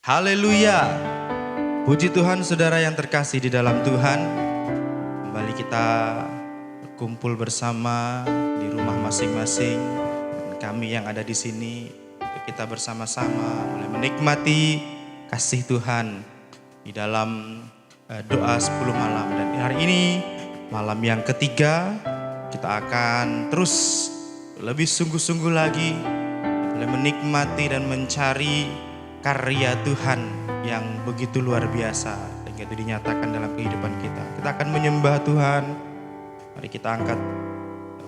Haleluya. Puji Tuhan saudara yang terkasih di dalam Tuhan. Kembali kita berkumpul bersama di rumah masing-masing. Dan kami yang ada di sini, kita bersama-sama mulai menikmati kasih Tuhan di dalam doa 10 malam. Dan hari ini malam yang ketiga, kita akan terus lebih sungguh-sungguh lagi mulai menikmati dan mencari karya Tuhan yang begitu luar biasa dan itu dinyatakan dalam kehidupan kita. Kita akan menyembah Tuhan. Mari kita angkat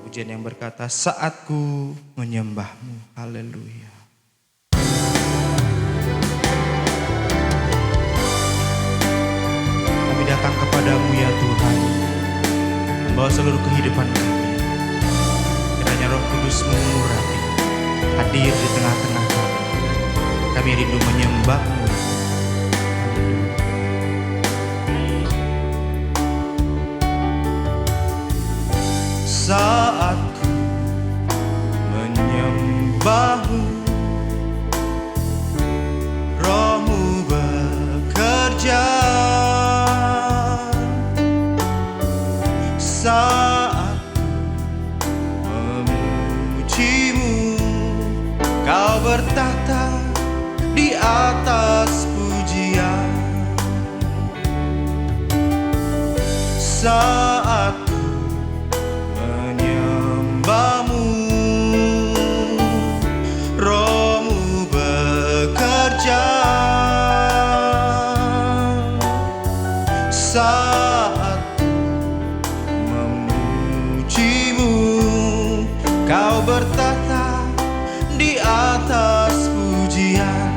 pujian yang berkata, saatku menyembahmu. Haleluya. Kami datang kepadamu ya Tuhan, membawa seluruh kehidupan kami. Kiranya Roh Kudus mengurapi, hadir di tengah-tengah kami. Kami rindu menyembah-Mu. Saat ku menyembah-Mu, Roh-Mu bekerja. Saat ku memuji-Mu, Kau bertahta di atas pujian. Saat ku menyembah-Mu, Roh-Mu bekerja. Saat ku memuji-Mu, Kau bertahta di atas pujian.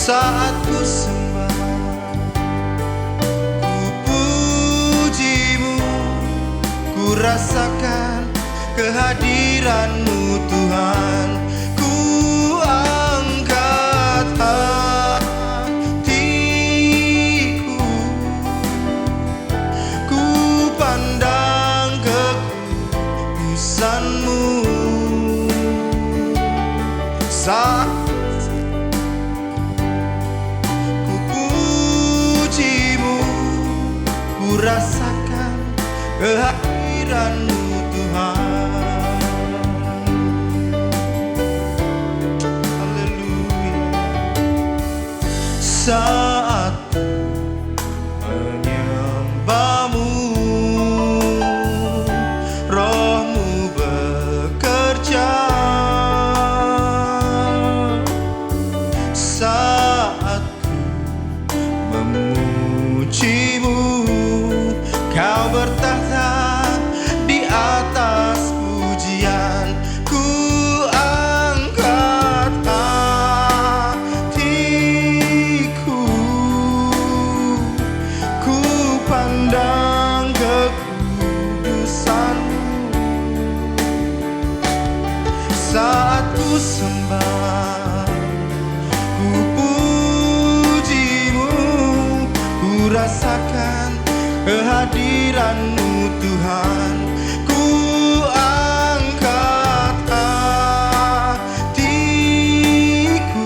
Saat ku sembah, ku puji-Mu, ku rasakan kehadiran-Mu Tuhan. Ku angkat hatiku, ku pandang kekudusan-Mu. Saat ku rasakan kehadiran-Mu Tuhan. Haleluya. Saat menyembah-Mu, Roh-Mu bekerja. Saat ku memuji-Mu, Kau bertahta di atas pujian. Ku angkat hatiku, ku pandang kekudusan-Mu. Saat ku sembah, ku puji-Mu, ku rasakan kehadiran-Mu Tuhan. Ku angkat hatiku,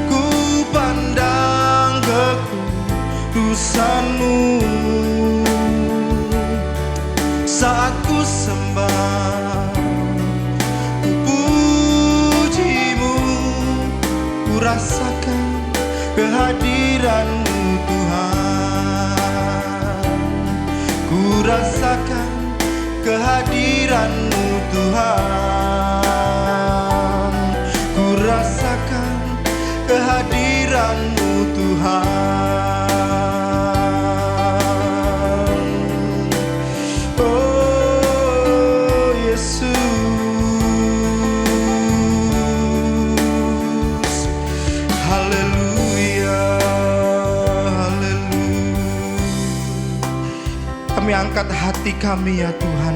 ku pandang kekudusan-Mu. Saat ku sembah, ku puji-Mu, ku rasakan kehadiran-Mu Tuhan. Ku rasakan kehadiran-Mu Tuhan. Ku rasakan kehadiran-Mu Tuhan. Oh Yesus. Haleluya. Haleluya. Kami angkat hati kami ya Tuhan,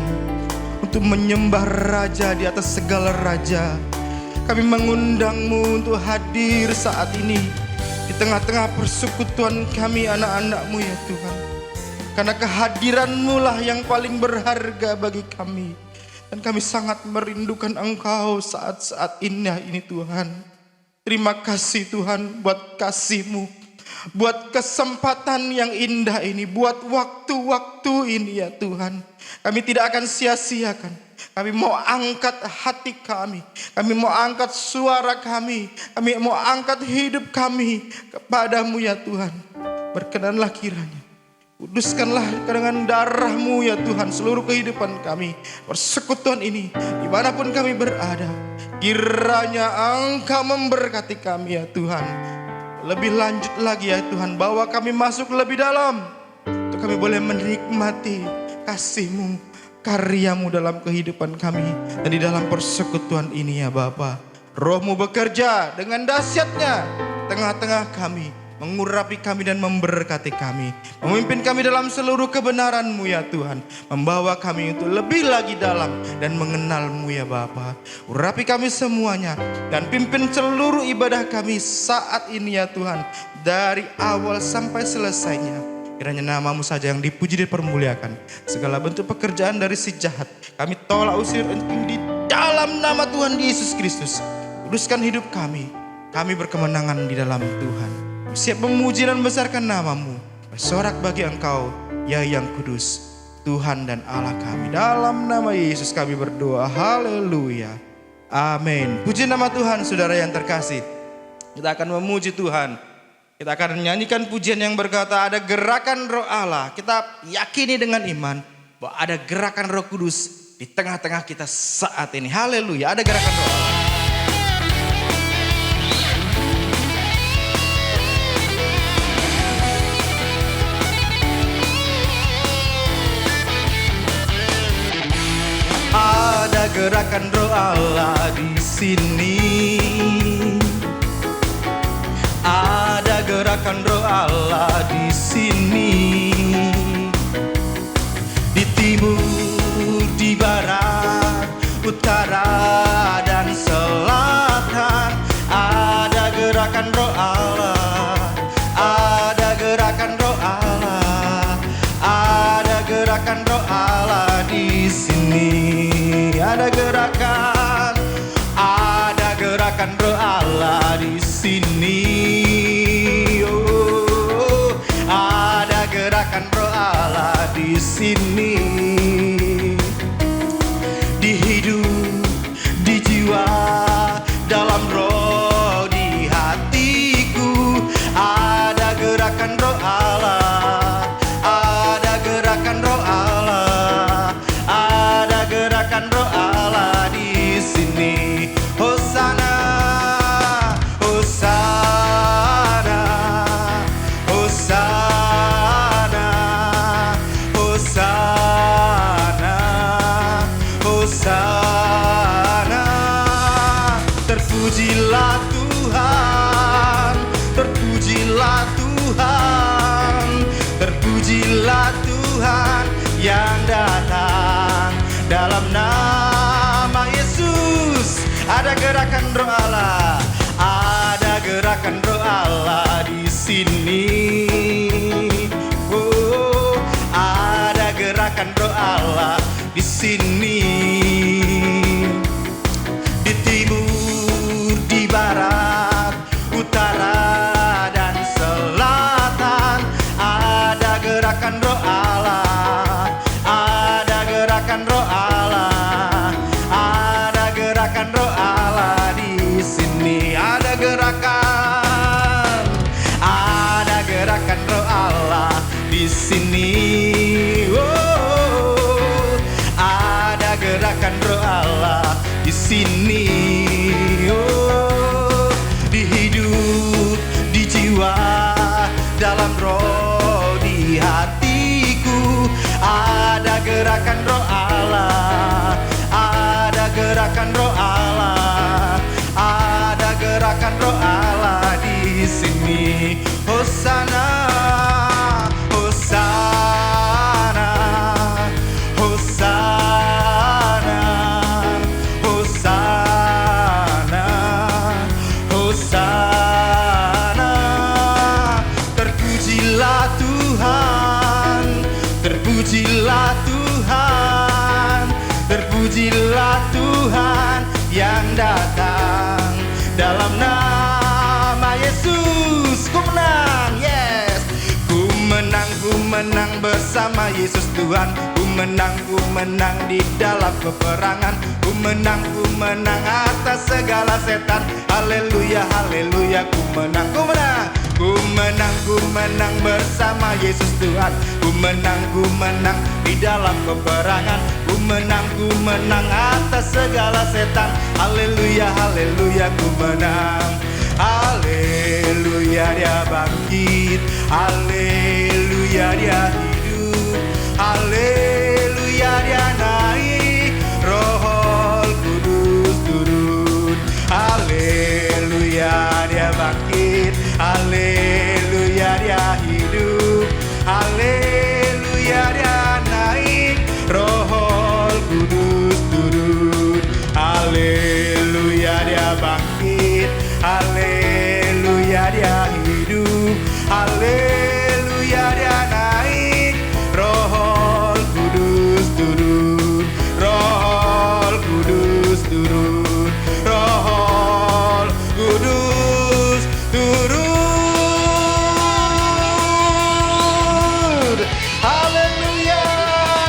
untuk menyembah Raja di atas segala raja. Kami mengundang-Mu untuk hadir saat ini di tengah-tengah persekutuan kami anak-anak-Mu ya Tuhan. Karena kehadiran-Mu lah yang paling berharga bagi kami. Dan kami sangat merindukan Engkau saat-saat indah ini Tuhan. Terima kasih Tuhan buat kasih-Mu, buat kesempatan yang indah ini, buat waktu-waktu ini ya Tuhan. Kami tidak akan sia-siakan. Kami mau angkat hati kami mau angkat suara kami mau angkat hidup kami kepadamu ya Tuhan. Berkenanlah kiranya, kuduskanlah dengan darah-Mu ya Tuhan seluruh kehidupan kami, persekutuan ini dimanapun kami berada. Kiranya Engkau memberkati kami ya Tuhan. Lebih lanjut lagi ya Tuhan, bawa kami masuk lebih dalam untuk kami boleh menikmati kasih-Mu, karya-Mu dalam kehidupan kami dan di dalam persekutuan ini ya Bapa. Roh-Mu bekerja dengan dahsyatnya tengah-tengah kami, mengurapi kami dan memberkati kami, memimpin kami dalam seluruh kebenaran-Mu ya Tuhan, membawa kami untuk lebih lagi dalam dan mengenal-Mu ya Bapa. Urapi kami semuanya dan pimpin seluruh ibadah kami saat ini ya Tuhan, dari awal sampai selesainya. Kiranya nama-Mu saja yang dipuji dan dipermuliakan. Segala bentuk pekerjaan dari si jahat kami tolak usir di dalam nama Tuhan Yesus Kristus. Kuduskan hidup kami. Kami berkemenangan di dalam Tuhan. Siap memuji dan membesarkan nama-Mu. Bersorak bagi Engkau, ya yang kudus, Tuhan dan Allah kami. Dalam nama Yesus kami berdoa. Haleluya. Amin. Puji nama Tuhan saudara yang terkasih. Kita akan memuji Tuhan. Kita akan menyanyikan pujian yang berkata ada gerakan Roh Allah. Kita yakini dengan iman bahwa ada gerakan Roh Kudus di tengah-tengah kita saat ini. Haleluya, ada gerakan Roh Allah. Ada gerakan Roh Allah di sini. Ada gerakan Roh Allah di sini. Di timur, di barat, utara dan selatan. Ada gerakan Roh Allah. Ada gerakan Roh Allah. Ada gerakan Roh Allah di sini. Ada gerakan Roh Allah di sini. Oh, ada gerakan Roh Allah di sini. Di hidup, di jiwa, dalam roh, di hatiku. Ada gerakan Roh Allah. Ada gerakan Roh Allah. Ada gerakan Roh Allah di sini. Hosana, Hosana, Hosana, Hosana, Hosana. Terpujilah Tuhan, terpujilah Tuhan, terpujilah Tuhan yang datang dalam nama Yesus. Ada gerakan Roh Allah. Ada gerakan Roh Allah di sini. Oh, ada gerakan Roh Allah di sini. Di timur, di barat, utara dan selatan. Ada gerakan Roh Allah. Ada gerakan Roh Allah. Ada gerakan Roh Allah di sini. dalam nama Yesus. Ku menang, yes. Ku menang bersama Yesus Tuhan. Ku menang di dalam peperangan. Ku menang atas segala setan. Haleluya, haleluya, ku menang. Ku menang bersama Yesus Tuhan. Ku menang di dalam peperangan. Ku menang atas segala setan. Haleluya, haleluya, ku menang. Haleluya, dia bangkit. Haleluya, dia hidup. Haleluya, dia naik. Roh Kudus turun. Haleluya, dia bangkit. Haleluya, dia hidup. Haleluya, dia naik. Roh Kudus turun. Haleluya, dia bangkit. Haleluya, dia hidup. Haleluya, dia naik. Roh Kudus turun. Roh Kudus turun. Roh Kudus turun. Haleluya.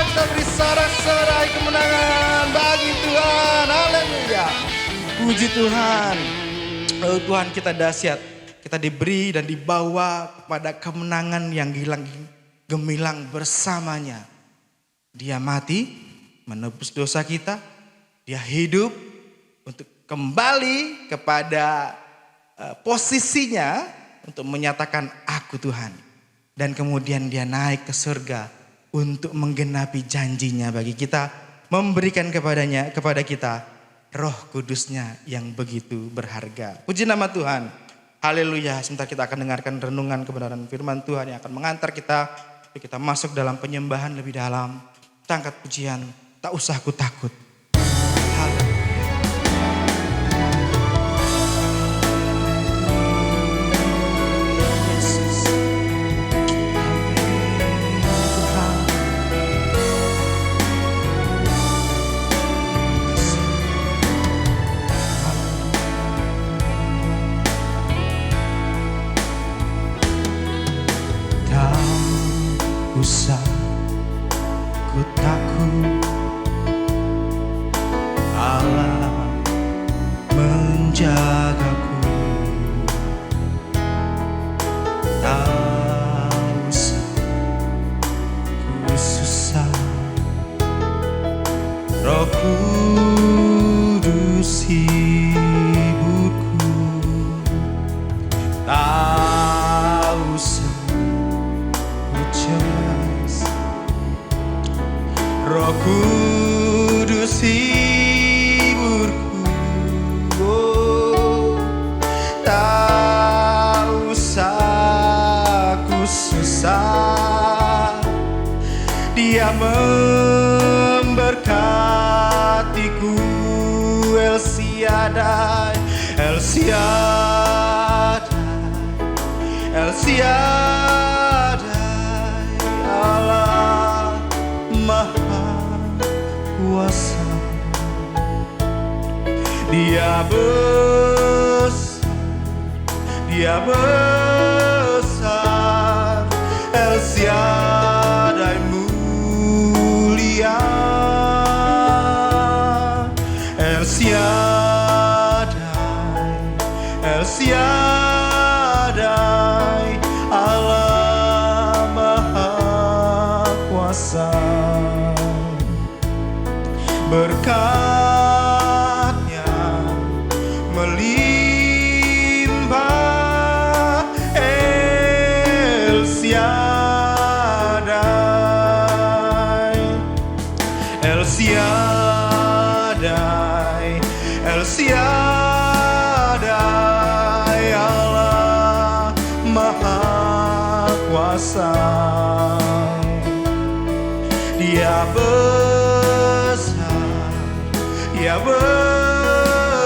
Kita beri sorak-sorai kemenangan bagi Tuhan. Haleluya. Puji Tuhan. Oh Tuhan, kita dahsyat. Kita diberi dan dibawa pada kemenangan yang gemilang bersamanya. Dia mati menebus dosa kita. Dia hidup untuk kembali kepada posisinya untuk menyatakan aku Tuhan. Dan kemudian dia naik ke surga untuk menggenapi janjinya bagi kita. Memberikan kepada kita Roh Kudusnya yang begitu berharga. Puji nama Tuhan. Haleluya. Sebentar kita akan dengarkan renungan kebenaran firman Tuhan yang akan mengantar kita masuk dalam penyembahan lebih dalam. Kita angkat pujian, tak usah ku takut. Haleluya. Usah ku takut, Allah menjagaku. Tak usah ku susah, Roh Kudus hiburku. Tak usah Roh Kudus hiburku. Oh, tak usah ku susah. Dia memberkatiku. El Shaddai, El Shaddai, El Shaddai, Allah Maha Kuasa. Dia besar, El Shaddai mulia, El Shaddai, Allah Maha Kuasa. Berkat-Nya melimpah, El Shaddai, El Shaddai, El Shaddai, Allah Maha Kuasa. Dia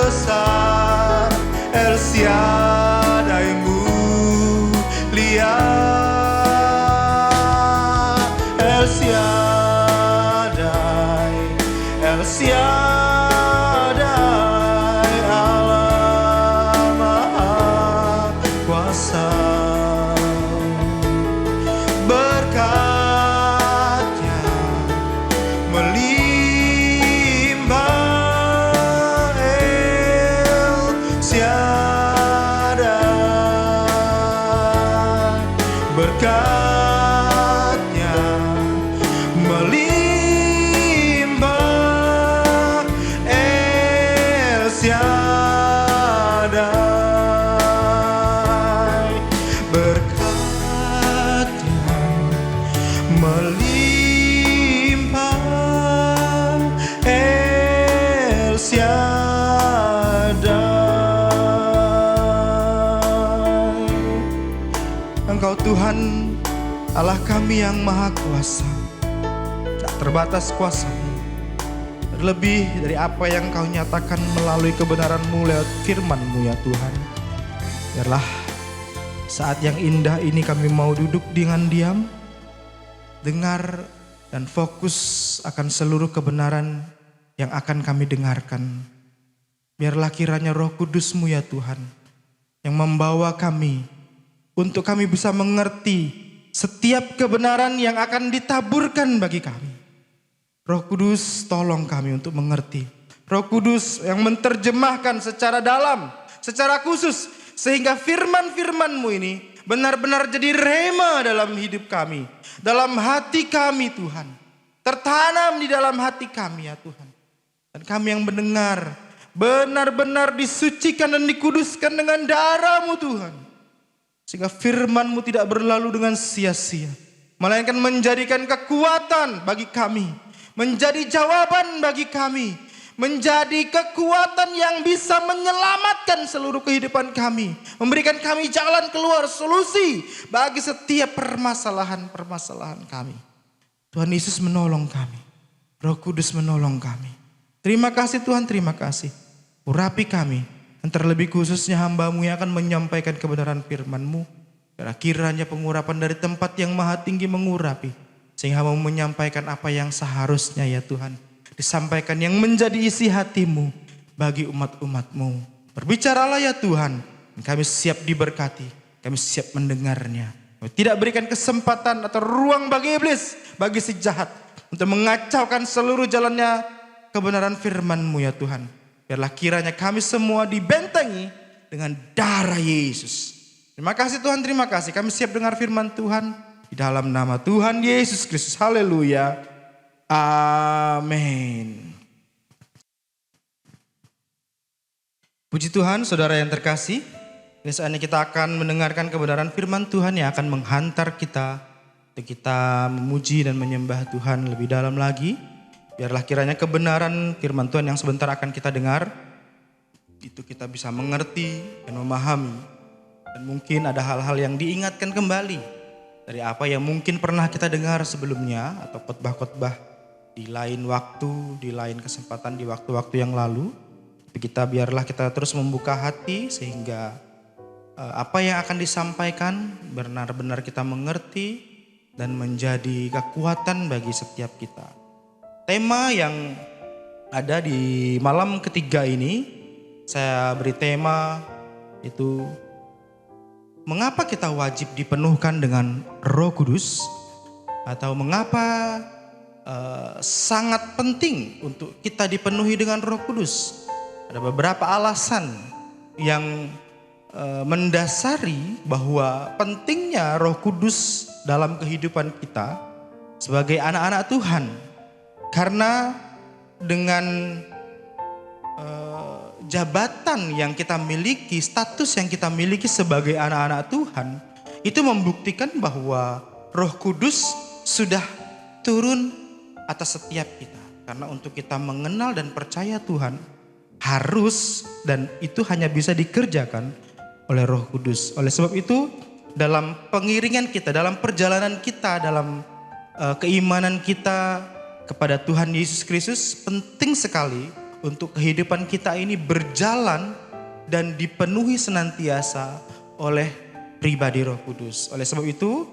besar, El Shaddai mulia, El Shaddai, El Shaddai, Allah tiada berkatnya melimpah El Shaddai, berkatnya melimpah El Shaddai. Engkau Tuhan Allah kami yang maha kuasa, tak terbatas kuasa-Mu, terlebih dari apa yang Kau nyatakan melalui kebenaran-Mu lewat firman-Mu ya Tuhan. Biarlah saat yang indah ini kami mau duduk dengan diam, dengar dan fokus akan seluruh kebenaran yang akan kami dengarkan. Biarlah kiranya Roh Kudus-Mu ya Tuhan yang membawa kami untuk kami bisa mengerti setiap kebenaran yang akan ditaburkan bagi kami. Roh Kudus tolong kami untuk mengerti. Roh Kudus yang menerjemahkan secara dalam, secara khusus, sehingga firman-firman-Mu ini benar-benar jadi rema dalam hidup kami, dalam hati kami Tuhan. Tertanam di dalam hati kami ya Tuhan. Dan kami yang mendengar benar-benar disucikan dan dikuduskan dengan darah-Mu Tuhan. Sehingga firman-Mu tidak berlalu dengan sia-sia, melainkan menjadikan kekuatan bagi kami, menjadi jawaban bagi kami, menjadi kekuatan yang bisa menyelamatkan seluruh kehidupan kami, memberikan kami jalan keluar, solusi bagi setiap permasalahan-permasalahan kami. Tuhan Yesus menolong kami, Roh Kudus menolong kami. Terima kasih Tuhan, terima kasih. Urapi kami, dan terlebih khususnya hamba-Mu yang akan menyampaikan kebenaran firman-Mu. Kiranya pengurapan dari tempat yang maha tinggi mengurapi, sehingga mau menyampaikan apa yang seharusnya ya Tuhan disampaikan, yang menjadi isi hati-Mu bagi umat-umat-Mu. Berbicaralah ya Tuhan, kami siap diberkati, kami siap mendengarnya. Kami tidak berikan kesempatan atau ruang bagi iblis, bagi si jahat untuk mengacaukan seluruh jalannya kebenaran firman-Mu ya Tuhan. Biarlah kiranya kami semua dibentengi dengan darah Yesus. Terima kasih Tuhan, terima kasih. Kami siap dengar firman Tuhan di dalam nama Tuhan Yesus Kristus. Haleluya. Amin. Puji Tuhan, saudara yang terkasih. Saat ini kita akan mendengarkan kebenaran firman Tuhan yang akan menghantar kita untuk kita memuji dan menyembah Tuhan lebih dalam lagi. Biarlah kiranya kebenaran firman Tuhan yang sebentar akan kita dengar, itu kita bisa mengerti dan memahami. Dan mungkin ada hal-hal yang diingatkan kembali dari apa yang mungkin pernah kita dengar sebelumnya, atau khotbah-khotbah di lain waktu, di lain kesempatan, di waktu-waktu yang lalu. Tapi biarlah kita terus membuka hati sehingga apa yang akan disampaikan benar-benar kita mengerti dan menjadi kekuatan bagi setiap kita. Tema yang ada di malam ketiga ini, saya beri tema itu mengapa kita wajib dipenuhkan dengan Roh Kudus, atau mengapa sangat penting untuk kita dipenuhi dengan Roh Kudus. Ada beberapa alasan yang mendasari bahwa pentingnya Roh Kudus dalam kehidupan kita sebagai anak-anak Tuhan. Karena dengan jabatan yang kita miliki, status yang kita miliki sebagai anak-anak Tuhan, itu membuktikan bahwa Roh Kudus sudah turun atas setiap kita. Karena untuk kita mengenal dan percaya Tuhan harus, dan itu hanya bisa dikerjakan oleh Roh Kudus. Oleh sebab itu dalam pengiringan kita, dalam perjalanan kita, dalam keimanan kita kepada Tuhan Yesus Kristus, penting sekali untuk kehidupan kita ini berjalan dan dipenuhi senantiasa oleh pribadi Roh Kudus. Oleh sebab itu,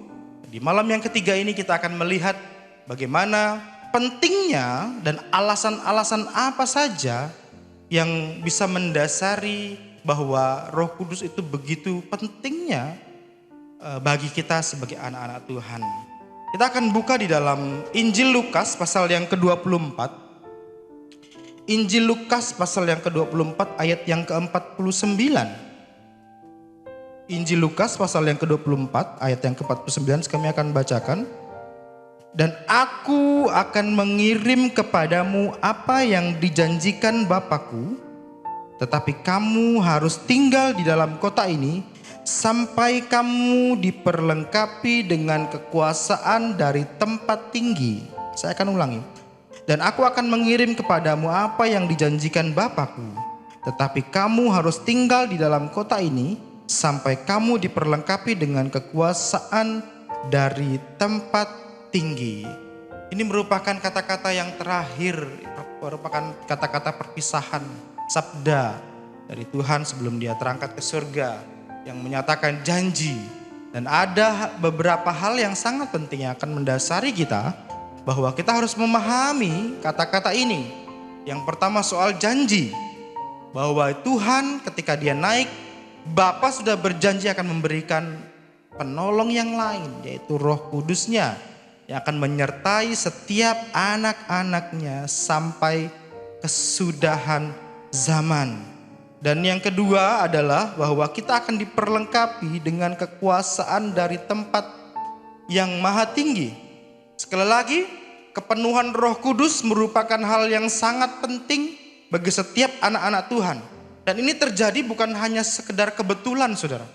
di malam yang ketiga ini kita akan melihat bagaimana pentingnya dan alasan-alasan apa saja yang bisa mendasari bahwa Roh Kudus itu begitu pentingnya bagi kita sebagai anak-anak Tuhan. Kita akan buka di dalam Injil Lukas pasal yang ke-24. Injil Lukas pasal yang ke-24 ayat yang ke-49. Injil Lukas pasal yang ke-24 ayat yang ke-49 kami akan bacakan. Dan aku akan mengirim kepadamu apa yang dijanjikan Bapakku, tetapi kamu harus tinggal di dalam kota ini sampai kamu diperlengkapi dengan kekuasaan dari tempat tinggi. Saya akan ulangi. Dan aku akan mengirim kepadamu apa yang dijanjikan Bapakku, tetapi kamu harus tinggal di dalam kota ini sampai kamu diperlengkapi dengan kekuasaan dari tempat tinggi. Ini merupakan kata-kata yang terakhir, merupakan kata-kata perpisahan, sabda dari Tuhan sebelum dia terangkat ke surga yang menyatakan janji. Dan ada beberapa hal yang sangat penting yang akan mendasari kita bahwa kita harus memahami kata-kata ini. Yang pertama soal janji, bahwa Tuhan ketika dia naik, Bapa sudah berjanji akan memberikan penolong yang lain, yaitu Roh Kudusnya yang akan menyertai setiap anak-anaknya sampai kesudahan zaman. Dan yang kedua adalah bahwa kita akan diperlengkapi dengan kekuasaan dari tempat yang maha tinggi. Sekali lagi, kepenuhan Roh Kudus merupakan hal yang sangat penting bagi setiap anak-anak Tuhan. Dan ini terjadi bukan hanya sekedar kebetulan, saudara.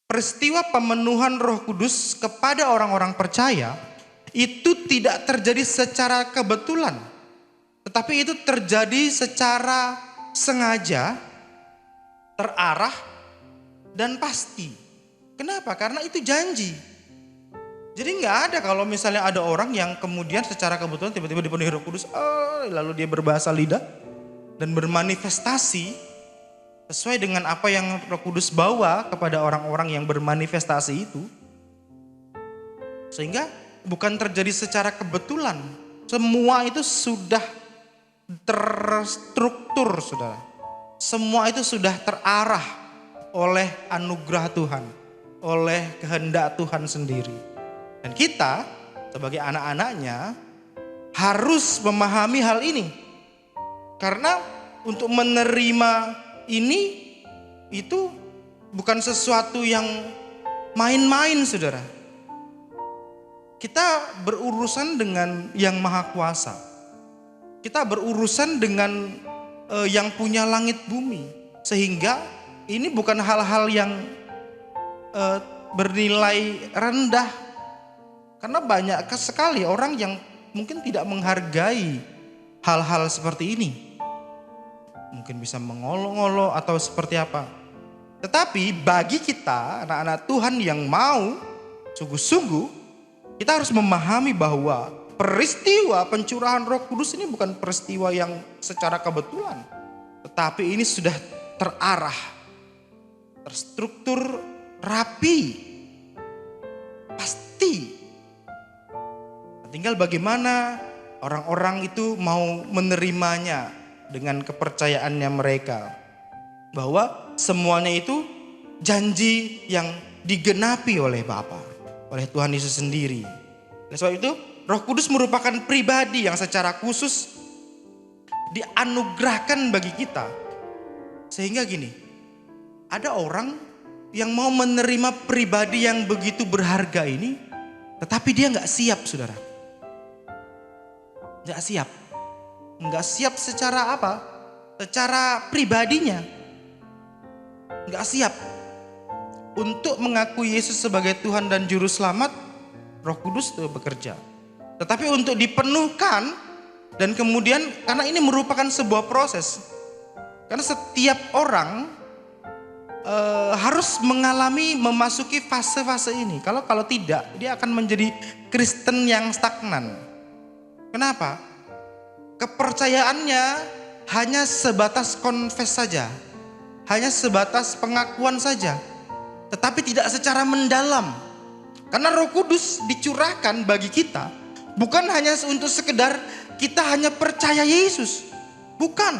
Peristiwa pemenuhan Roh Kudus kepada orang-orang percaya itu tidak terjadi secara kebetulan, tetapi itu terjadi secara sengaja, terarah, dan pasti. Kenapa? Karena itu janji. Jadi nggak ada kalau misalnya ada orang yang kemudian secara kebetulan tiba-tiba dipenuhi Roh Kudus, lalu dia berbahasa lidah dan bermanifestasi sesuai dengan apa yang Roh Kudus bawa kepada orang-orang yang bermanifestasi itu. Sehingga bukan terjadi secara kebetulan. Semua itu sudah terstruktur, saudara. Semua itu sudah terarah oleh anugerah Tuhan, oleh kehendak Tuhan sendiri. Dan kita sebagai anak-anaknya harus memahami hal ini. Karena untuk menerima ini itu bukan sesuatu yang main-main, saudara. Kita berurusan dengan yang maha kuasa. Kita berurusan dengan yang punya langit bumi. Sehingga ini bukan hal-hal yang bernilai rendah. Karena banyak sekali orang yang mungkin tidak menghargai hal-hal seperti ini. Mungkin bisa mengolok-olok atau seperti apa. Tetapi bagi kita anak-anak Tuhan yang mau sungguh-sungguh, kita harus memahami bahwa peristiwa pencurahan Roh Kudus ini bukan peristiwa yang secara kebetulan. Tetapi ini sudah terarah, terstruktur, rapi, pasti. Tinggal bagaimana orang-orang itu mau menerimanya dengan kepercayaannya mereka. Bahwa semuanya itu janji yang digenapi oleh Bapa, oleh Tuhan Yesus sendiri. Oleh sebab itu, Roh Kudus merupakan pribadi yang secara khusus dianugerahkan bagi kita. Sehingga gini, ada orang yang mau menerima pribadi yang begitu berharga ini, tetapi dia gak siap, saudara. Gak siap. Gak siap secara apa? Secara pribadinya. Gak siap untuk mengakui Yesus sebagai Tuhan dan Juru Selamat. Roh Kudus itu bekerja. Tetapi untuk dipenuhkan dan kemudian, karena ini merupakan sebuah proses. Karena setiap orang harus mengalami, memasuki fase-fase ini. Kalau tidak, dia akan menjadi Kristen yang stagnan. Kenapa? Kepercayaannya hanya sebatas confess saja. Hanya sebatas pengakuan saja. Tetapi tidak secara mendalam. Karena Roh Kudus dicurahkan bagi kita bukan hanya untuk sekedar kita hanya percaya Yesus. Bukan.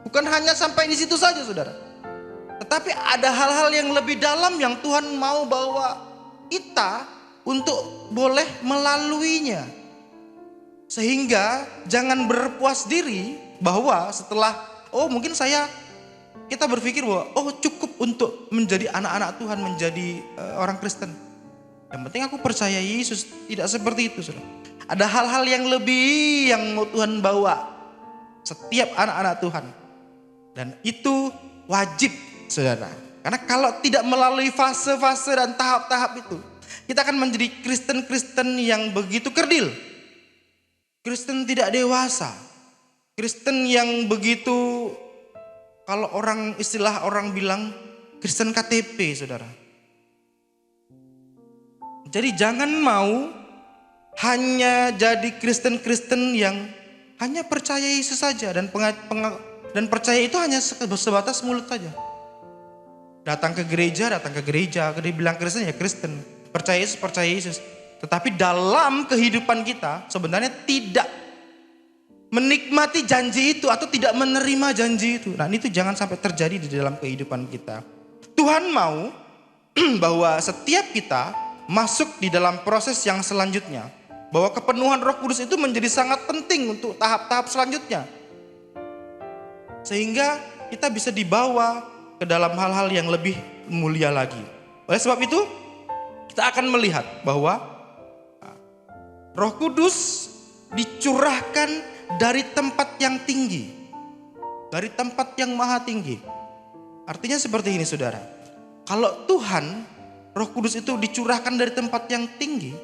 Bukan hanya sampai di situ saja, saudara. Tetapi ada hal-hal yang lebih dalam yang Tuhan mau bawa kita untuk boleh melaluinya. Sehingga jangan berpuas diri bahwa setelah, mungkin kita berpikir bahwa cukup untuk menjadi anak-anak Tuhan, menjadi orang Kristen. Yang penting aku percaya Yesus. Tidak seperti itu, saudara. Ada hal-hal yang lebih yang mau Tuhan bawa setiap anak-anak Tuhan. Dan itu wajib, saudara. Karena kalau tidak melalui fase-fase dan tahap-tahap itu, kita akan menjadi Kristen-Kristen yang begitu kerdil. Kristen tidak dewasa. Kristen yang begitu, kalau istilah orang bilang, Kristen KTP, saudara. Jadi jangan mau hanya jadi Kristen-Kristen yang hanya percaya Yesus saja dan percaya itu hanya sebatas mulut saja. Datang ke gereja, dia bilang Kristen ya Kristen, percaya Yesus. Tetapi dalam kehidupan kita sebenarnya tidak menikmati janji itu atau tidak menerima janji itu. Nah, itu jangan sampai terjadi di dalam kehidupan kita. Tuhan mau bahwa setiap kita masuk di dalam proses yang selanjutnya. Bahwa kepenuhan Roh Kudus itu menjadi sangat penting untuk tahap-tahap selanjutnya. Sehingga kita bisa dibawa ke dalam hal-hal yang lebih mulia lagi. Oleh sebab itu, kita akan melihat bahwa Roh Kudus dicurahkan dari tempat yang tinggi. Dari tempat yang maha tinggi. Artinya seperti ini, saudara. Kalau Tuhan, Roh Kudus itu dicurahkan dari tempat yang tinggi,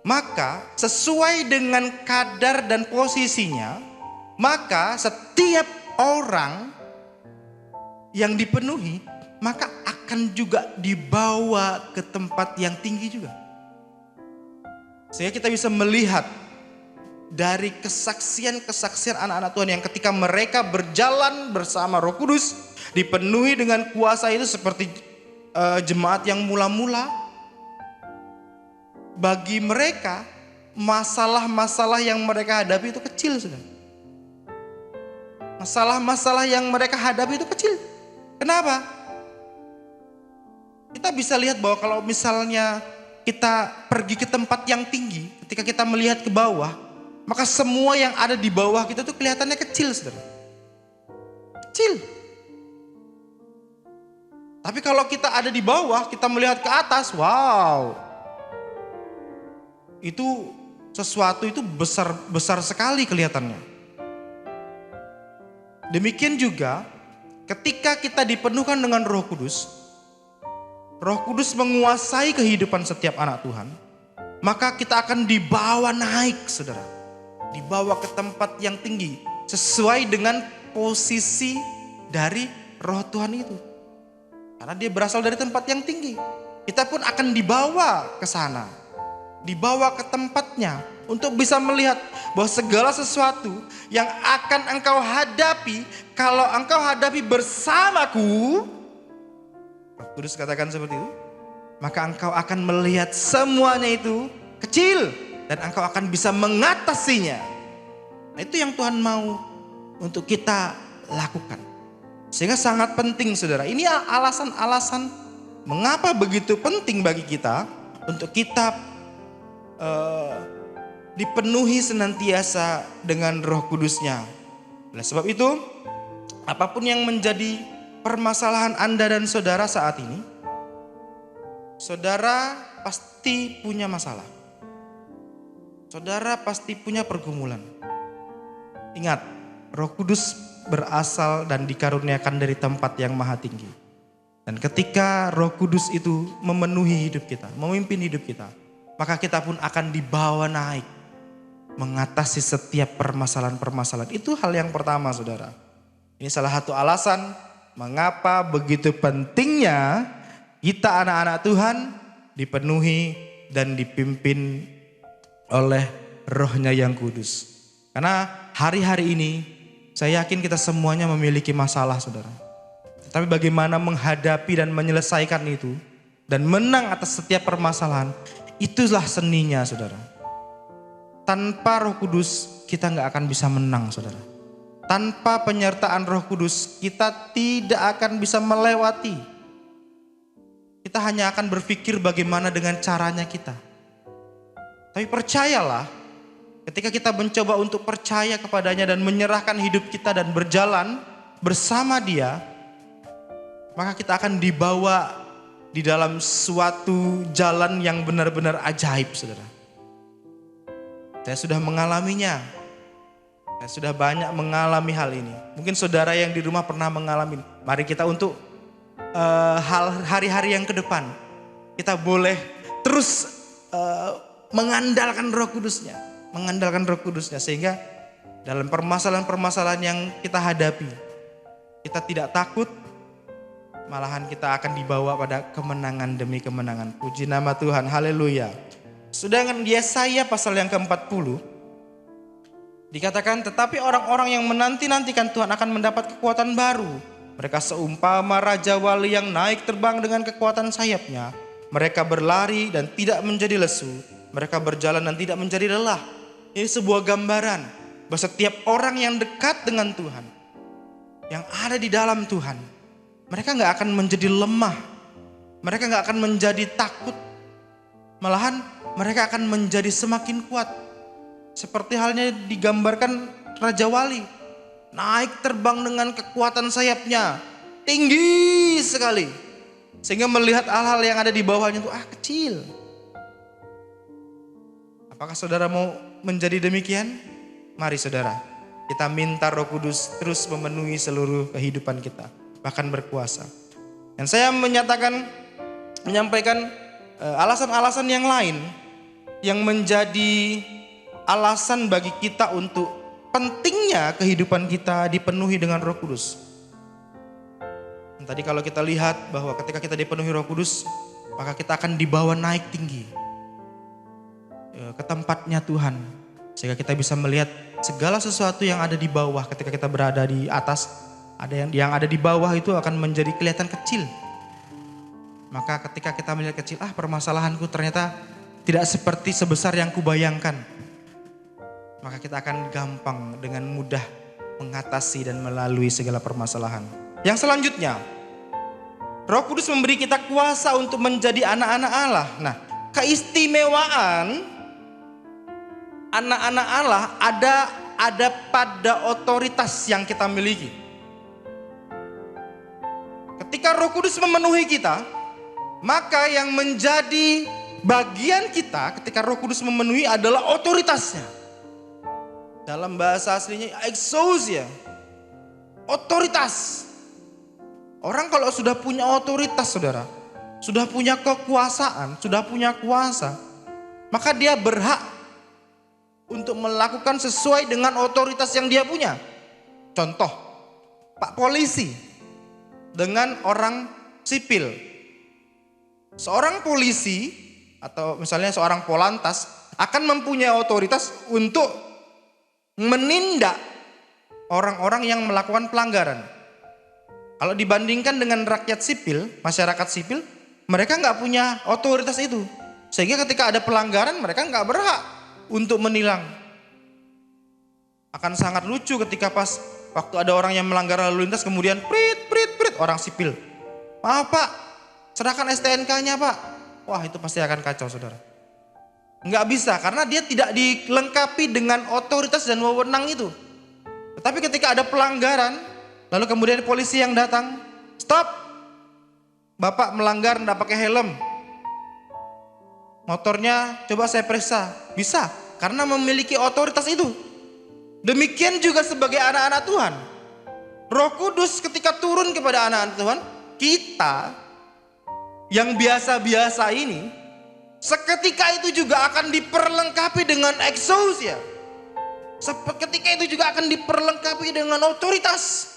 maka sesuai dengan kadar dan posisinya, maka setiap orang yang dipenuhi, maka akan juga dibawa ke tempat yang tinggi juga. Sehingga kita bisa melihat dari kesaksian-kesaksian anak-anak Tuhan yang ketika mereka berjalan bersama Roh Kudus, dipenuhi dengan kuasa itu seperti jemaat yang mula-mula. Bagi mereka, masalah-masalah yang mereka hadapi itu kecil, saudara. Masalah-masalah yang mereka hadapi itu kecil. Kenapa? Kita bisa lihat bahwa kalau misalnya kita pergi ke tempat yang tinggi, ketika kita melihat ke bawah, maka semua yang ada di bawah kita tuh kelihatannya kecil, saudara. Kecil. Tapi kalau kita ada di bawah, kita melihat ke atas, wow. Itu sesuatu itu besar sekali kelihatannya. Demikian juga ketika kita dipenuhkan dengan Roh Kudus menguasai kehidupan setiap anak Tuhan, maka kita akan dibawa naik, saudara. Dibawa ke tempat yang tinggi sesuai dengan posisi dari Roh Tuhan itu. Karena dia berasal dari tempat yang tinggi. Kita pun akan dibawa ke sana. Dibawa ke tempatnya untuk bisa melihat bahwa segala sesuatu yang akan engkau hadapi, kalau engkau hadapi bersamaku, Roh Kudus katakan seperti itu, maka engkau akan melihat semuanya itu kecil dan engkau akan bisa mengatasinya. Nah, itu yang Tuhan mau untuk kita lakukan. Sehingga sangat penting, saudara. Ini alasan-alasan mengapa begitu penting bagi kita untuk kita dipenuhi senantiasa dengan Roh Kudusnya. Oleh sebab itu, apapun yang menjadi permasalahan Anda dan saudara saat ini, saudara pasti punya masalah. Saudara pasti punya pergumulan. Ingat, Roh Kudus berasal dan dikaruniakan dari tempat yang maha tinggi. Dan ketika Roh Kudus itu memenuhi hidup kita, memimpin hidup kita, maka kita pun akan dibawa naik, mengatasi setiap permasalahan-permasalahan. Itu hal yang pertama, saudara. Ini salah satu alasan mengapa begitu pentingnya kita anak-anak Tuhan dipenuhi dan dipimpin oleh Roh-Nya yang kudus. Karena hari-hari ini saya yakin kita semuanya memiliki masalah, saudara. Tapi bagaimana menghadapi dan menyelesaikan itu dan menang atas setiap permasalahan, itulah seninya, saudara. Tanpa Roh Kudus kita gak akan bisa menang, saudara. Tanpa penyertaan Roh Kudus kita tidak akan bisa melewati. Kita hanya akan berpikir bagaimana dengan caranya kita. Tapi percayalah, ketika kita mencoba untuk percaya kepadanya dan menyerahkan hidup kita dan berjalan bersama Dia, maka kita akan dibawa di dalam suatu jalan yang benar-benar ajaib, saudara. Saya sudah mengalaminya. Saya sudah banyak mengalami hal ini. Mungkin saudara yang di rumah pernah mengalami. Mari kita untuk hari-hari yang ke depan, kita boleh terus mengandalkan Roh Kudusnya. Mengandalkan Roh Kudusnya, sehingga dalam permasalahan-permasalahan yang kita hadapi, kita tidak takut, malahan kita akan dibawa pada kemenangan demi kemenangan. Puji nama Tuhan, haleluya. Sedangkan di Yesaya pasal yang ke-40 dikatakan, tetapi orang-orang yang menanti-nantikan Tuhan akan mendapat kekuatan baru. Mereka seumpama raja wali yang naik terbang dengan kekuatan sayapnya. Mereka berlari dan tidak menjadi lesu. Mereka berjalan dan tidak menjadi lelah. Ini sebuah gambaran bahwa setiap orang yang dekat dengan Tuhan, yang ada di dalam Tuhan, mereka gak akan menjadi lemah. Mereka gak akan menjadi takut. Malahan mereka akan menjadi semakin kuat. Seperti halnya digambarkan Raja Wali. Naik terbang dengan kekuatan sayapnya. Tinggi sekali. Sehingga melihat hal-hal yang ada di bawahnya itu kecil. Apakah saudara mau menjadi demikian? Mari saudara, kita minta Roh Kudus terus memenuhi seluruh kehidupan kita. Bahkan berkuasa. Dan saya menyampaikan alasan-alasan yang lain yang menjadi alasan bagi kita untuk pentingnya kehidupan kita dipenuhi dengan Roh Kudus. Dan tadi kalau kita lihat bahwa ketika kita dipenuhi Roh Kudus, maka kita akan dibawa naik tinggi ke tempatnya Tuhan, sehingga kita bisa melihat segala sesuatu yang ada di bawah. Ketika kita berada di atas, ada yang ada di bawah itu akan menjadi kelihatan kecil. Maka ketika kita melihat kecil, permasalahanku ternyata tidak seperti sebesar yang kubayangkan. Maka kita akan gampang dengan mudah mengatasi dan melalui segala permasalahan. Yang selanjutnya, Roh Kudus memberi kita kuasa untuk menjadi anak-anak Allah. Nah, keistimewaan anak-anak Allah ada pada otoritas yang kita miliki. Ketika Roh Kudus memenuhi kita, maka yang menjadi bagian kita ketika Roh Kudus memenuhi adalah otoritasnya. Dalam bahasa aslinya exousia, otoritas. Orang kalau sudah punya otoritas, saudara, sudah punya kekuasaan, sudah punya kuasa, maka dia berhak untuk melakukan sesuai dengan otoritas yang dia punya. Contoh, Pak Polisi dengan orang sipil. Seorang polisi atau misalnya seorang polantas akan mempunyai otoritas untuk menindak orang-orang yang melakukan pelanggaran. Kalau dibandingkan dengan rakyat sipil, masyarakat sipil, mereka nggak punya otoritas itu. Sehingga ketika ada pelanggaran, mereka nggak berhak untuk menilang. Akan sangat lucu ketika pas waktu ada orang yang melanggar lalu lintas, kemudian prit orang sipil. Maaf Pak, serahkan STNK-nya Pak. Wah, itu pasti akan kacau, saudara. Nggak bisa, karena dia tidak dilengkapi dengan otoritas dan wewenang itu. Tetapi ketika ada pelanggaran, lalu kemudian polisi yang datang, stop, Bapak melanggar tidak pakai helm. Motornya coba saya periksa. Bisa, karena memiliki otoritas itu. Demikian juga sebagai anak-anak Tuhan. Roh Kudus ketika turun kepada anak-anak Tuhan, kita yang biasa-biasa ini, seketika itu juga akan diperlengkapi dengan exousia. Seketika itu juga akan diperlengkapi dengan otoritas.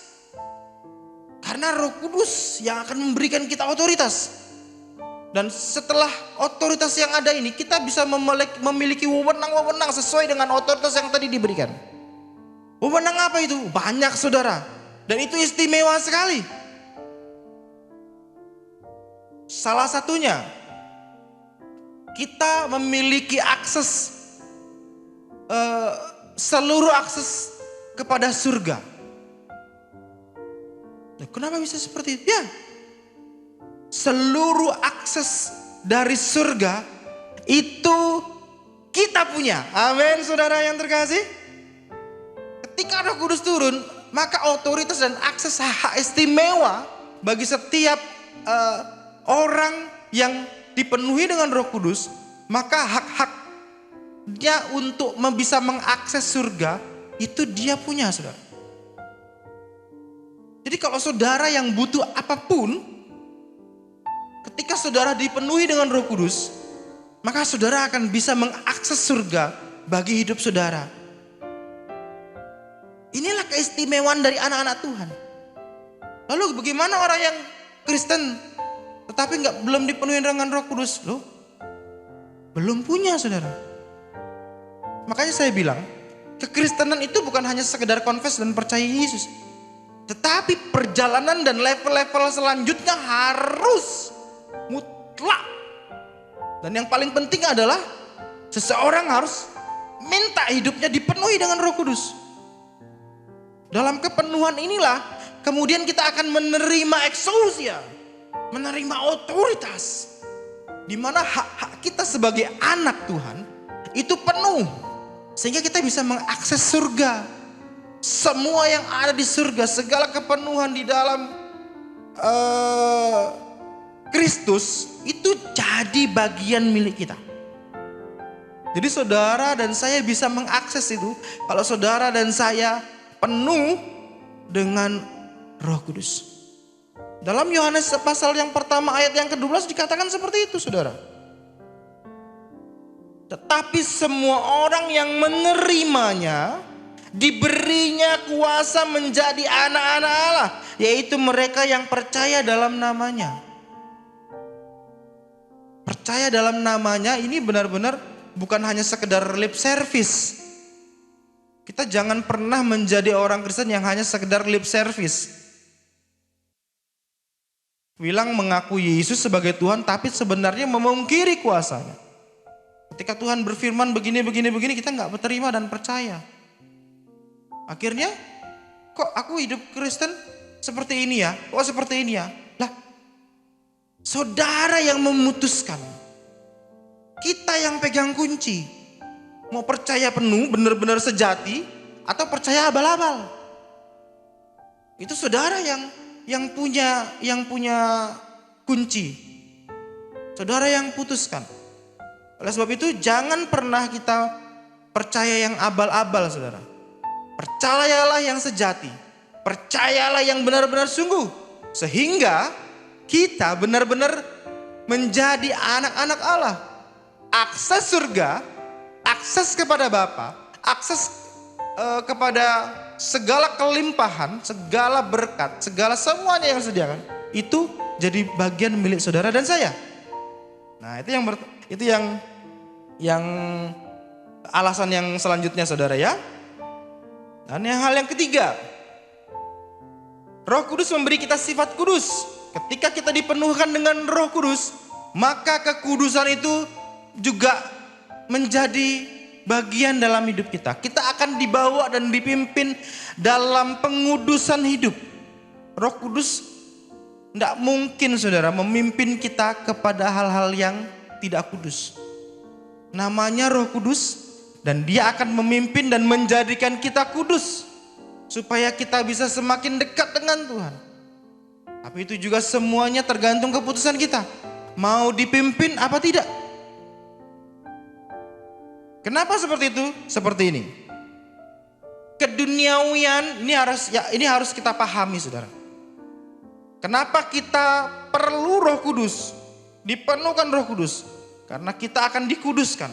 Karena Roh Kudus yang akan memberikan kita otoritas. Dan setelah otoritas yang ada ini, kita bisa memiliki wewenang-wewenang sesuai dengan otoritas yang tadi diberikan. Wewenang apa itu? Banyak, saudara. Dan itu istimewa sekali. Salah satunya, kita memiliki akses, seluruh akses kepada surga. Nah, kenapa bisa seperti itu? Ya, seluruh akses dari surga itu kita punya. Amin, saudara yang terkasih. Ketika Roh Kudus turun, maka otoritas dan akses hak istimewa bagi setiap orang yang dipenuhi dengan Roh Kudus, maka hak-haknya untuk bisa mengakses surga itu dia punya, saudara. Jadi kalau saudara yang butuh apapun, ketika saudara dipenuhi dengan Roh Kudus, maka saudara akan bisa mengakses surga bagi hidup saudara. Inilah keistimewaan dari anak-anak Tuhan. Lalu bagaimana orang yang Kristen tetapi belum dipenuhi dengan Roh Kudus? Loh, belum punya, saudara. Makanya saya bilang, kekristenan itu bukan hanya sekedar confess dan percaya Yesus, tetapi perjalanan dan level-level selanjutnya harus mutlak. Dan yang paling penting adalah seseorang harus minta hidupnya dipenuhi dengan Roh Kudus. Dalam kepenuhan inilah kemudian kita akan menerima exousia, menerima otoritas, di mana hak-hak kita sebagai anak Tuhan itu penuh, sehingga kita bisa mengakses surga. Semua yang ada di surga, segala kepenuhan di dalam Kristus itu jadi bagian milik kita. Jadi saudara dan saya bisa mengakses itu kalau saudara dan saya penuh dengan Roh Kudus. Dalam Yohanes pasal yang pertama ayat yang ke-12 dikatakan seperti itu, saudara. Tetapi semua orang yang menerimanya diberinya kuasa menjadi anak-anak Allah, yaitu mereka yang percaya dalam namanya. Percaya dalam namanya ini benar-benar bukan hanya sekedar lip service. Kita jangan pernah menjadi orang Kristen yang hanya sekedar lip service. Bilang mengaku Yesus sebagai Tuhan tapi sebenarnya memungkiri kuasanya. Ketika Tuhan berfirman begini kita nggak terima dan percaya. Akhirnya kok aku hidup Kristen seperti ini ya? Kok seperti ini ya? Lah, saudara yang memutuskan. Kita yang pegang kunci. Mau percaya penuh benar-benar sejati atau percaya abal-abal. Itu saudara yang punya kunci. Saudara yang putuskan. Oleh sebab itu jangan pernah kita percaya yang abal-abal, saudara. Percayalah yang sejati. Percayalah yang benar-benar sungguh. Sehingga kita benar-benar menjadi anak-anak Allah. Akses surga, akses kepada Bapa, akses kepada segala kelimpahan, segala berkat, segala semuanya yang disediakan, itu jadi bagian milik saudara dan saya. Nah, itu yang alasan yang selanjutnya, saudara ya. Dan hal yang ketiga, Roh Kudus memberi kita sifat kudus. Ketika kita dipenuhkan dengan Roh Kudus, maka kekudusan itu juga menjadi bagian dalam hidup kita. Kita akan dibawa dan dipimpin dalam pengudusan hidup. Roh Kudus tidak mungkin, saudara, memimpin kita kepada hal-hal yang tidak kudus. Namanya Roh Kudus dan dia akan memimpin dan menjadikan kita kudus supaya kita bisa semakin dekat dengan Tuhan. Tapi itu juga semuanya tergantung keputusan kita. Mau dipimpin apa tidak? Kenapa seperti itu? Seperti ini. Keduniawian ini harus kita pahami, saudara. Kenapa kita perlu Roh Kudus? Dipenuhkan Roh Kudus. Karena kita akan dikuduskan.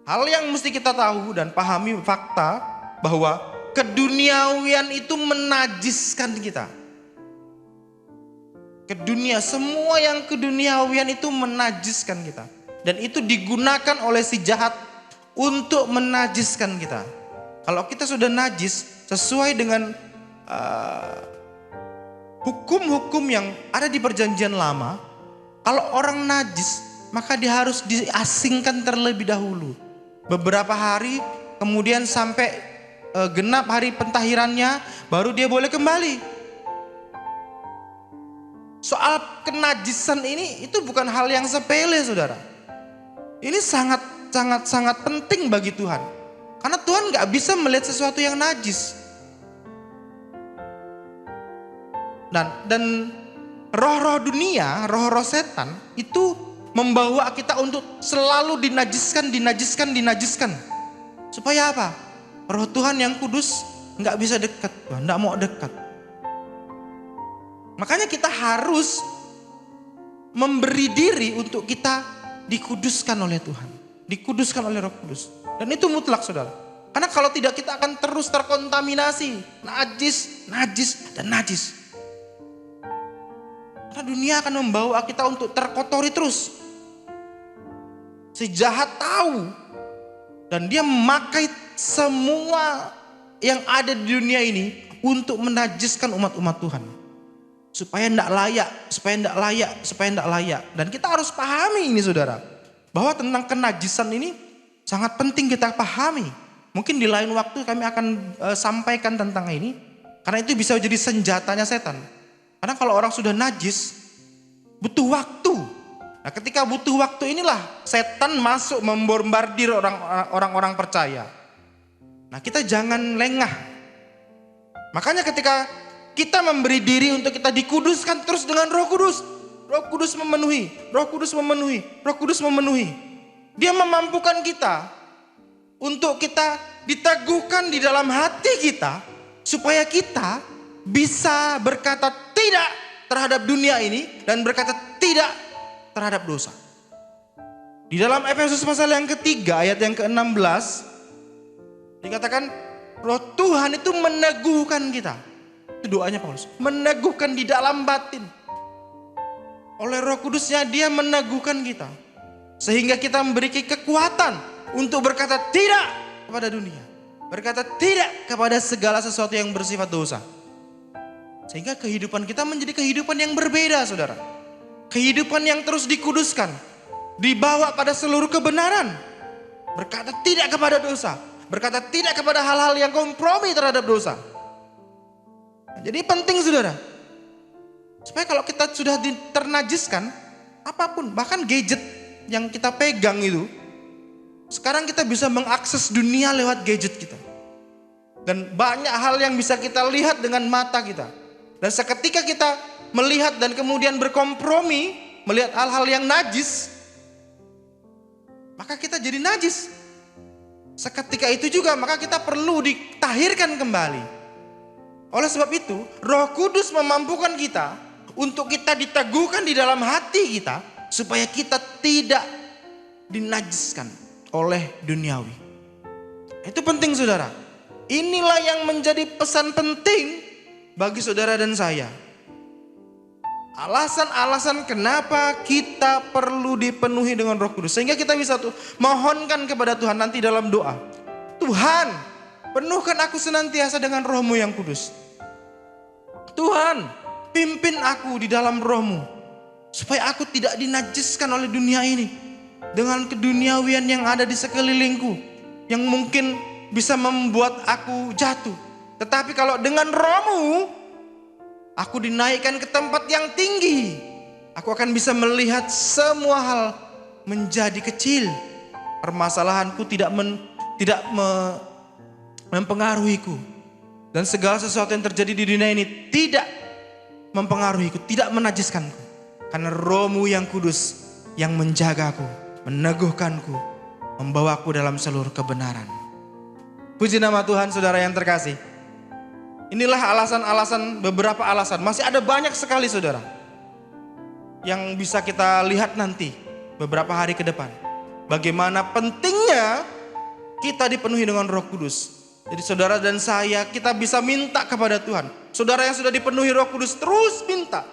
Hal yang mesti kita tahu dan pahami fakta bahwa keduniawian itu menajiskan kita. Semua yang keduniawian itu menajiskan kita. Dan itu digunakan oleh si jahat untuk menajiskan kita. Kalau kita sudah najis sesuai dengan hukum-hukum yang ada di perjanjian lama, kalau orang najis maka dia harus diasingkan terlebih dahulu. Beberapa hari kemudian sampai genap hari pentahirannya baru dia boleh kembali. Soal kenajisan ini itu bukan hal yang sepele, saudara. Ini sangat sangat penting bagi Tuhan. Karena Tuhan gak bisa melihat sesuatu yang najis. Dan roh-roh dunia, roh-roh setan itu membawa kita untuk selalu dinajiskan. Supaya apa? Roh Tuhan yang kudus gak bisa dekat, Tuhan gak mau dekat. Makanya kita harus memberi diri untuk kita dikuduskan oleh Tuhan. Dikuduskan oleh Roh Kudus. Dan itu mutlak, saudara. Karena kalau tidak kita akan terus terkontaminasi. Najis. Karena dunia akan membawa kita untuk terkotori terus. Si jahat tahu. Dan dia memakai semua yang ada di dunia ini untuk menajiskan umat-umat Tuhan. Supaya tidak layak. Dan kita harus pahami ini, saudara. Bahwa tentang kenajisan ini sangat penting kita pahami. Mungkin di lain waktu kami akan sampaikan tentang ini. Karena itu bisa jadi senjatanya setan. Karena kalau orang sudah najis, butuh waktu. Nah, ketika butuh waktu inilah setan masuk membombardir orang-orang percaya. Nah, kita jangan lengah. Makanya ketika kita memberi diri untuk kita dikuduskan terus dengan Roh Kudus. Roh Kudus memenuhi. Dia memampukan kita untuk kita diteguhkan di dalam hati kita. Supaya kita bisa berkata tidak terhadap dunia ini dan berkata tidak terhadap dosa. Di dalam Efesus pasal yang ketiga ayat yang ke-16 dikatakan Roh Tuhan itu meneguhkan kita. Itu doanya Paulus. Meneguhkan di dalam batin. Oleh Roh Kudusnya dia meneguhkan kita. Sehingga kita memiliki kekuatan untuk berkata tidak kepada dunia. Berkata tidak kepada segala sesuatu yang bersifat dosa. Sehingga kehidupan kita menjadi kehidupan yang berbeda, saudara. Kehidupan yang terus dikuduskan. Dibawa pada seluruh kebenaran. Berkata tidak kepada dosa. Berkata tidak kepada hal-hal yang kompromi terhadap dosa. Jadi penting, saudara. Supaya kalau kita sudah ternajiskan, apapun, bahkan gadget yang kita pegang itu, sekarang kita bisa mengakses dunia lewat gadget kita. Dan banyak hal yang bisa kita lihat dengan mata kita. Dan seketika kita melihat dan kemudian berkompromi, melihat hal-hal yang najis, maka kita jadi najis. Seketika itu juga maka kita perlu ditahirkan kembali. Oleh sebab itu, Roh Kudus memampukan kita untuk kita diteguhkan di dalam hati kita supaya kita tidak dinajiskan oleh duniawi. Itu penting, saudara. Inilah yang menjadi pesan penting bagi saudara dan saya. Alasan-alasan kenapa kita perlu dipenuhi dengan Roh Kudus. Sehingga kita bisa mohonkan kepada Tuhan nanti dalam doa. Tuhan, penuhkan aku senantiasa dengan Roh-Mu yang kudus. Tuhan, pimpin aku di dalam Roh-Mu. Supaya aku tidak dinajiskan oleh dunia ini. Dengan keduniawian yang ada di sekelilingku. Yang mungkin bisa membuat aku jatuh. Tetapi kalau dengan Roh-Mu, aku dinaikkan ke tempat yang tinggi. Aku akan bisa melihat semua hal menjadi kecil. Permasalahanku tidak mempengaruhiku. Dan segala sesuatu yang terjadi di dunia ini tidak mempengaruhiku, tidak menajiskanku. Karena Roh-Mu yang kudus yang menjagaku, meneguhkanku, membawaku dalam seluruh kebenaran. Puji nama Tuhan, saudara yang terkasih. Inilah alasan-alasan, beberapa alasan. Masih ada banyak sekali, saudara. Yang bisa kita lihat nanti, beberapa hari ke depan. Bagaimana pentingnya kita dipenuhi dengan Roh Kudus. Jadi saudara dan saya, kita bisa minta kepada Tuhan. Saudara yang sudah dipenuhi Roh Kudus, terus minta.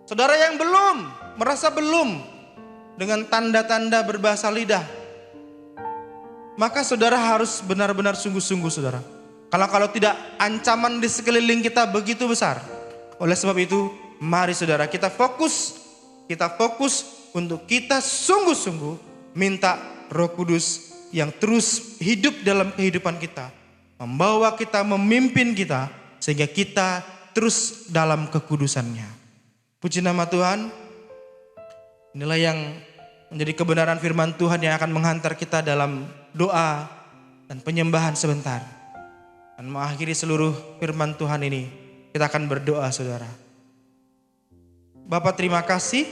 Saudara yang belum, merasa belum, dengan tanda-tanda berbahasa lidah, maka saudara harus benar-benar sungguh-sungguh, saudara. Kalau tidak, ancaman di sekeliling kita begitu besar. Oleh sebab itu, mari saudara kita fokus untuk kita sungguh-sungguh minta Roh Kudus yang terus hidup dalam kehidupan kita, membawa kita, memimpin kita, sehingga kita terus dalam kekudusannya. Puji nama Tuhan. Inilah yang menjadi kebenaran firman Tuhan yang akan menghantar kita dalam doa dan penyembahan sebentar. Dan mengakhiri seluruh firman Tuhan ini, kita akan berdoa saudara. Bapa, terima kasih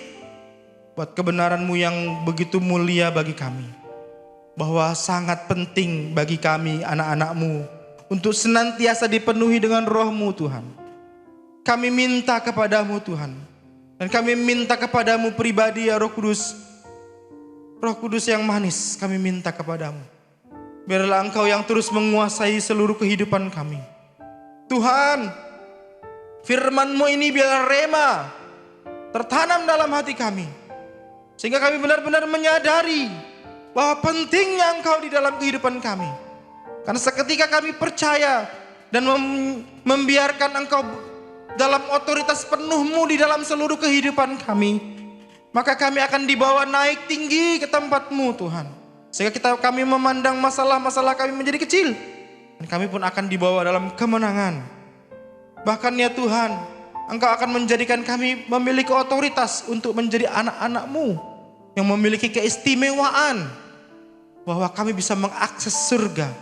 buat kebenaran-Mu yang begitu mulia bagi kami. Bahwa sangat penting bagi kami anak-anak-Mu untuk senantiasa dipenuhi dengan Roh-Mu Tuhan. Kami minta kepadamu Tuhan. Dan kami minta kepadamu pribadi ya Roh Kudus. Roh Kudus yang manis, kami minta kepadamu. Biarlah Engkau yang terus menguasai seluruh kehidupan kami. Tuhan, firman-Mu ini biarlah rema tertanam dalam hati kami. Sehingga kami benar-benar menyadari bahwa pentingnya Engkau di dalam kehidupan kami. Karena seketika kami percaya dan membiarkan Engkau dalam otoritas penuh-Mu di dalam seluruh kehidupan kami, maka kami akan dibawa naik tinggi ke tempat-Mu Tuhan. Sehingga kami memandang masalah-masalah kami menjadi kecil. Dan kami pun akan dibawa dalam kemenangan. Bahkan ya Tuhan, Engkau akan menjadikan kami memiliki otoritas untuk menjadi anak-anak-Mu yang memiliki keistimewaan bahwa kami bisa mengakses surga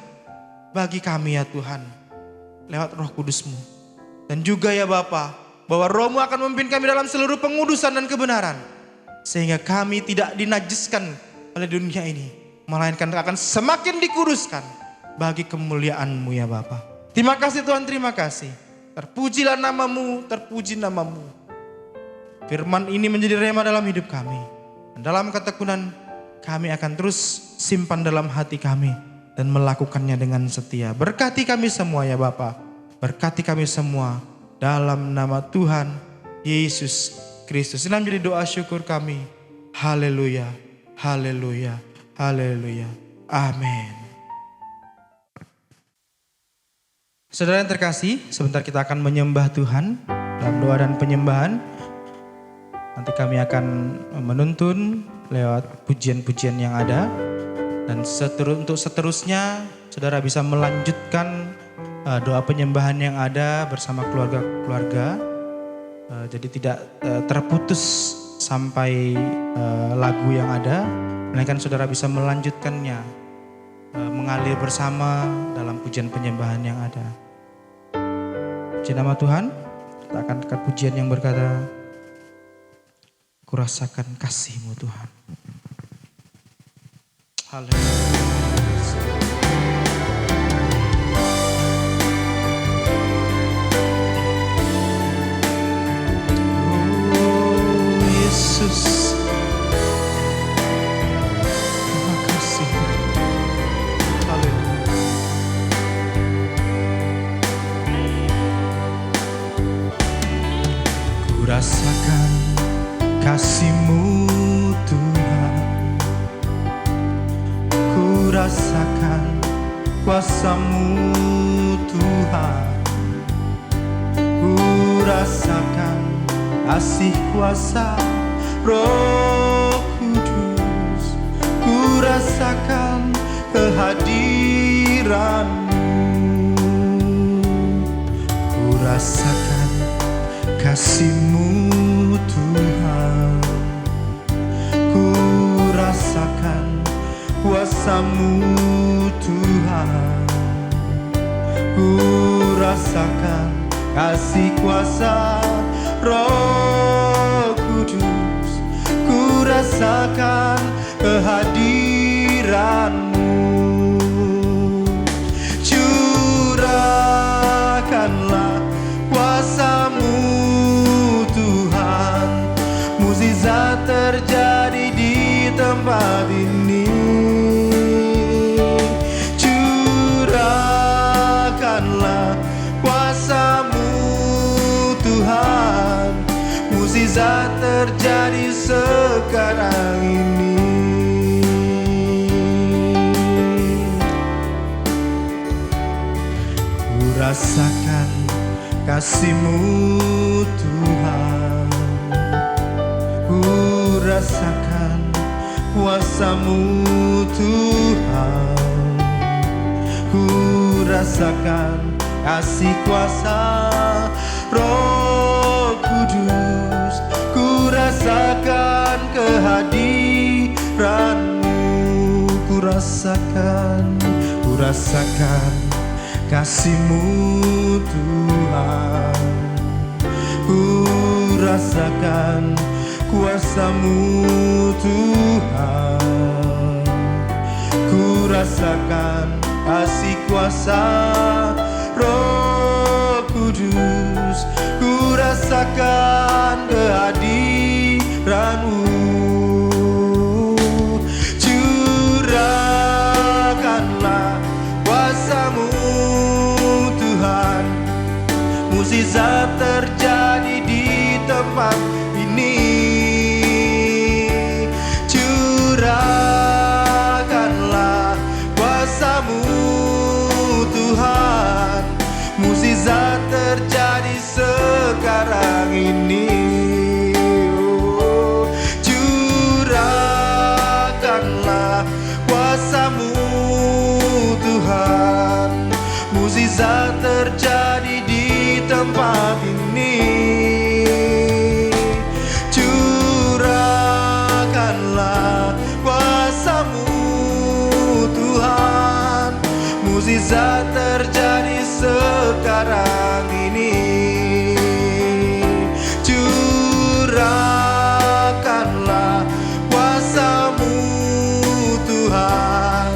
bagi kami ya Tuhan lewat Roh Kudus-Mu. Dan juga ya Bapa, bahwa Roh-Mu akan memimpin kami dalam seluruh pengudusan dan kebenaran sehingga kami tidak dinajiskan oleh dunia ini, melainkan akan semakin dikuduskan bagi kemuliaan-Mu ya Bapa. Terima kasih Tuhan, terima kasih. Terpujilah nama-Mu, terpuji nama-Mu. Firman ini menjadi rema dalam hidup kami. Dan dalam ketekunan kami akan terus simpan dalam hati kami dan melakukannya dengan setia. Berkati kami semua ya Bapa. Berkati kami semua dalam nama Tuhan Yesus Kristus. Ini menjadi doa syukur kami. Haleluya, haleluya, haleluya. Amin. Saudara yang terkasih, sebentar kita akan menyembah Tuhan dalam doa dan penyembahan. Nanti kami akan menuntun lewat pujian-pujian yang ada. Dan untuk seterusnya, saudara bisa melanjutkan doa penyembahan yang ada bersama keluarga-keluarga. Jadi tidak terputus sampai lagu yang ada, melainkan saudara bisa melanjutkannya, mengalir bersama dalam pujian penyembahan yang ada. Puji nama Tuhan, kita akan angkat pujian yang berkata, Kurasakan kasih-Mu Tuhan. Haleluya. Yesus, terima kasih. Haleluya. Ku rasakan kasih-Mu Tuhan, ku rasakan kuasa-Mu Tuhan, ku rasakan kasih kuasa Roh Kudus, ku rasakan kehadiran-Mu, ku rasakan kasih-Mu Tuhan, ku rasakan kuasa-Mu Tuhan, ku rasakan kasih kuasa Roh Kudus, ku rasakan kehadiran-Mu. Curahkanlah kuasa-Mu Tuhan, mukjizat terjadi di tempat ini. Curahkanlah kuasa-Mu Tuhan, mukjizat terjadi sekarang ini. Ku rasakan kasih-Mu Tuhan, ku rasakan kuasa-Mu Tuhan, ku rasakan kasih kuasa Roh Kudus, ku rasakan kehadiran-Mu. rasakan kasih-Mu Tuhan, ku rasakan kuasa-Mu Tuhan, ku rasakan kasih kuasa Roh Kudus, ku rasakan kehadiran-Mu. Curahkanlah kuasa-Mu Tuhan, mukjizat terjadi di tempat ini. Curahkanlah kuasa-Mu Tuhan, mukjizat terjadi sekarang ini. Oh, curahkanlah kuasa-Mu Tuhan, mukjizat terjadi di tempat ini. Curahkanlah kuasa-Mu Tuhan, mukjizat terjadi sekarang ini. Curahkanlah kuasa-Mu Tuhan,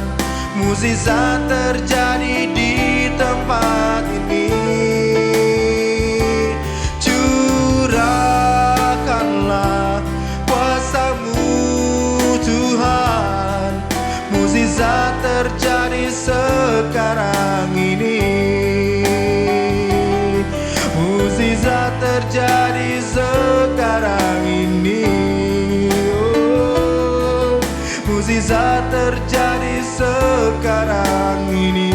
mukjizat terjadi di tempat ini. Curahkanlah kuasa-Mu Tuhan, mukjizat terjadi sekarang ini. Mukjizat terjadi sekarang ini. Oh, mukjizat terjadi sekarang ini.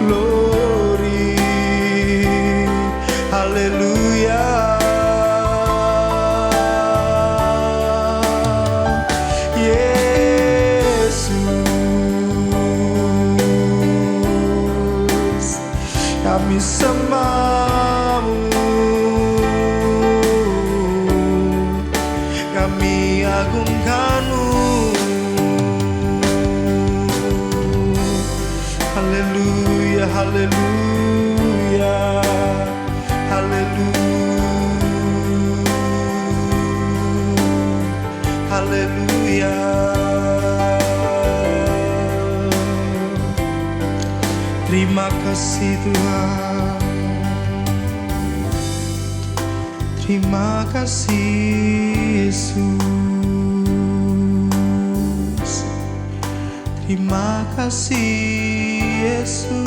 Glory, haleluya. Yesus, kami sembah-Mu, kami agungkan-Mu. Haleluya, haleluya, haleluya, haleluya. Terima kasih Tuhan, terima kasih Yesus, terima kasih Yesus.